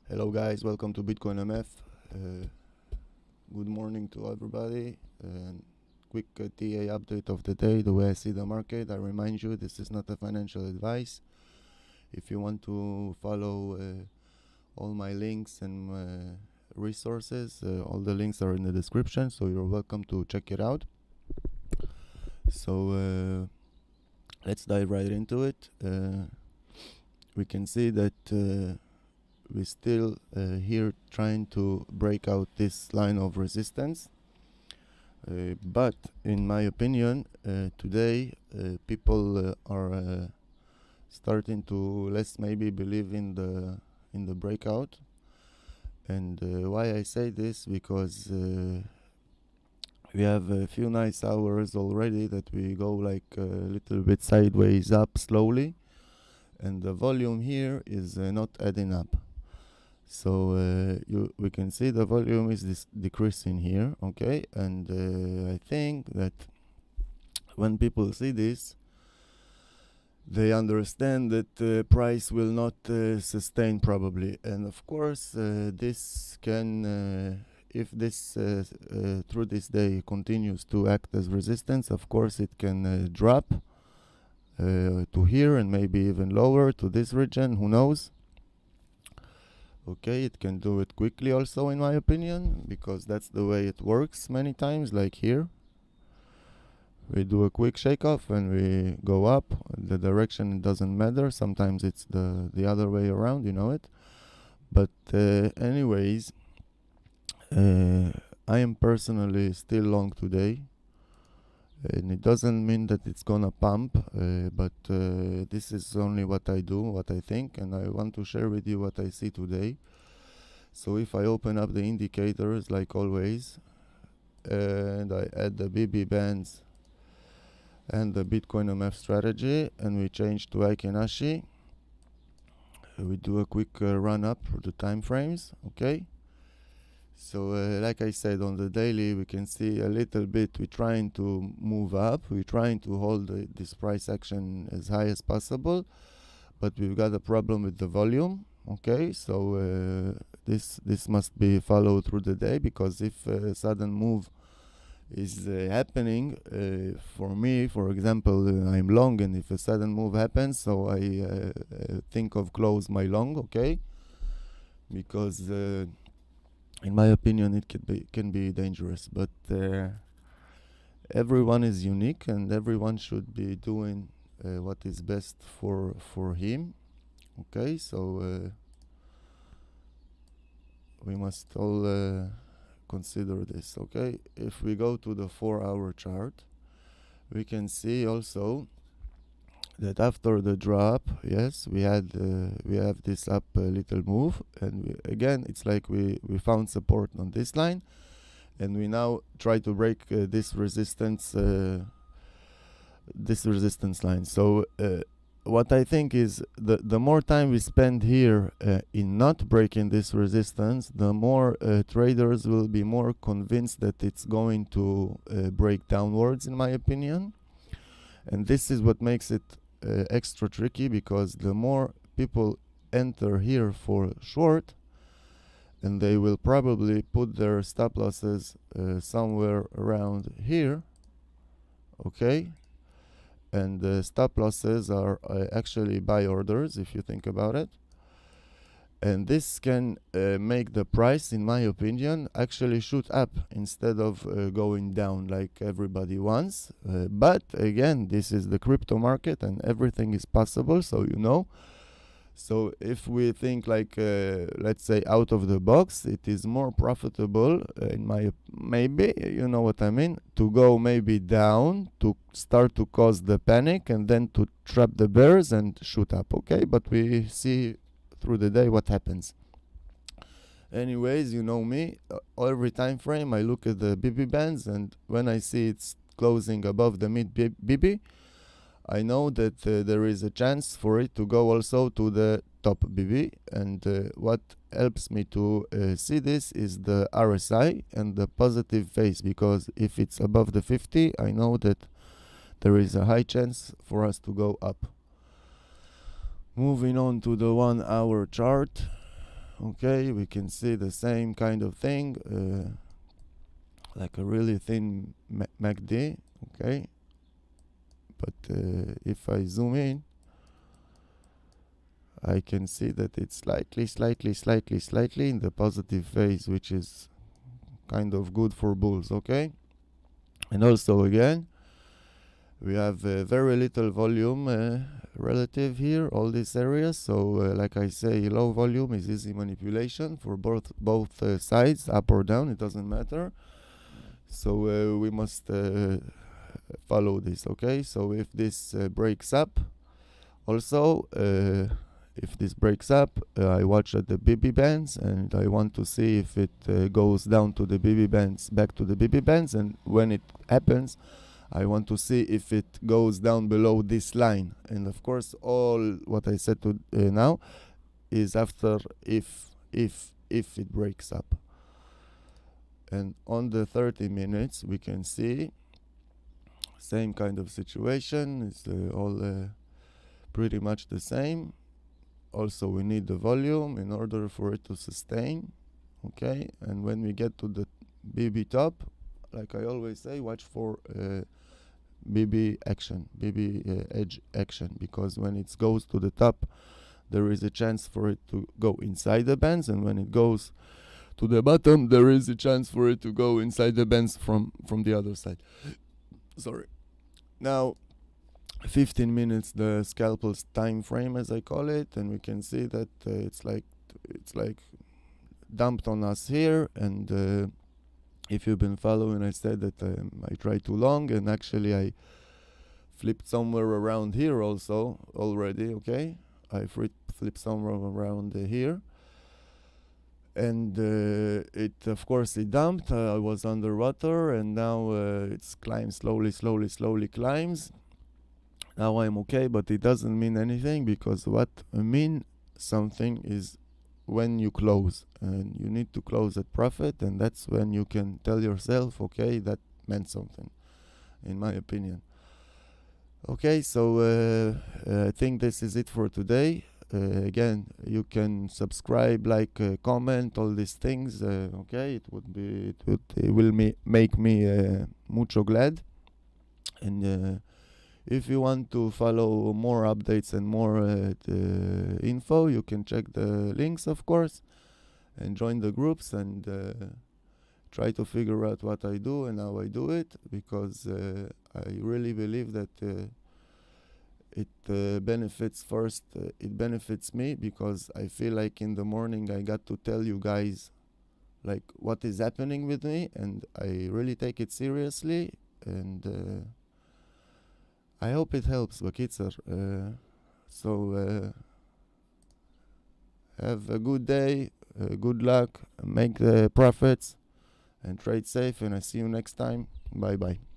Hello guys, welcome to BitcoinMF. Good morning to everybody. Quick TA update of the day, the way I see the market. I remind you, this is not a financial advice. If you want to follow all my links and resources, all the links are in the description, so you're welcome to check it out. So let's dive right into it. We can see that we're still here trying to break out this line of resistance, but in my opinion today people are starting to less maybe believe in the breakout. And why I say this, because we have a few nice hours already that we go like a little bit sideways up slowly, and the volume here is not adding up. So we can see the volume is decreasing here, okay? And I think that when people see this, they understand that the price will not sustain probably. And of course, this can, if this through this day continues to act as resistance, of course it can drop to here and maybe even lower to this region, who knows? Okay, it can do it quickly also, in my opinion, because that's the way it works many times. Like here, we do a quick shake off and we go up. The direction doesn't matter. Sometimes it's the other way around, you know it. But anyways, I am personally still long today, and it doesn't mean that it's gonna pump, but this is only what I do, what I think, and I want to share with you what I see today. So if I open up the indicators like always, and I add the BB bands and the BitcoinMF strategy, and we change to Aikenashi, we do a quick run up for the time frames, okay? So like I said, on the daily we can see a little bit we're trying to move up, we're trying to hold this price action as high as possible, but we've got a problem with the volume, okay? So this must be followed through the day, because if a sudden move is happening, for me, for example, I'm long, and if a sudden move happens, so I think of close my long, okay? Because in my opinion, it can be dangerous, but everyone is unique, and everyone should be doing what is best for him. Okay, so we must all consider this. Okay, if we go to the 4-hour chart, we can see also that after the drop, yes, we have this up little move, and again it's like we found support on this line, and we now try to break this resistance line. So what I think is the more time we spend here in not breaking this resistance, the more traders will be more convinced that it's going to break downwards, in my opinion. And this is what makes it extra tricky, because the more people enter here for short, and they will probably put their stop losses somewhere around here, okay? And the stop losses are actually buy orders, if you think about it. And this can make the price, in my opinion, actually shoot up instead of going down like everybody wants. But again, this is the crypto market and everything is possible, so you know. So if we think like, let's say out of the box, it is more profitable, in my maybe, you know what I mean, to go maybe down, to start to cause the panic, and then to trap the bears and shoot up, okay? But we see through the day what happens. Anyways, you know me, every time frame I look at the BB bands, and when I see it's closing above the mid BB, I know that there is a chance for it to go also to the top BB. And what helps me to see this is the RSI and the positive phase, because if it's above the 50, I know that there is a high chance for us to go up. Moving on to the 1-hour chart. Okay, we can see the same kind of thing, like a really thin MACD. Okay, but if I zoom in, I can see that it's slightly in the positive phase, which is kind of good for bulls. Okay, and also again, we have very little volume relative here, all these areas. So like I say, low volume is easy manipulation for both sides, up or down, it doesn't matter. So we must follow this. Okay, so if this breaks up, also if this breaks up, I watch at the BB bands, and I want to see if it goes down to the BB bands, back to the BB bands, and when it happens, I want to see if it goes down below this line. And of course, all what I said to now is after if it breaks up. And on the 30 minutes, we can see same kind of situation. It's all pretty much the same. Also, we need the volume in order for it to sustain. Okay, and when we get to the BB top, like I always say, watch for BB action, BB edge action, because when it goes to the top, there is a chance for it to go inside the bands, and when it goes to the bottom, there is a chance for it to go inside the bands from the other side. Sorry. Now 15 minutes, the scalpel's time frame, as I call it, and we can see that it's like dumped on us here. And if you've been following, I said that I tried too long, and actually I flipped somewhere around here also already. Okay, I flipped somewhere around here, and it of course it dumped. I was underwater, and now it's climbs slowly climbs. Now I'm okay, but it doesn't mean anything, because what mean something is when you close, and you need to close at profit, and that's when you can tell yourself, okay, that meant something, in my opinion. Okay, so I think this is it for today. Again, you can subscribe, like, comment, all these things. Okay, it will make me mucho glad. And if you want to follow more updates and more info, you can check the links, of course, and join the groups, and try to figure out what I do and how I do it, because I really believe that it benefits first. It benefits me, because I feel like in the morning I got to tell you guys like what is happening with me, and I really take it seriously, and I hope it helps, Bakitzer. So have a good day, good luck, make the profits, and trade safe, and I see you next time. Bye bye.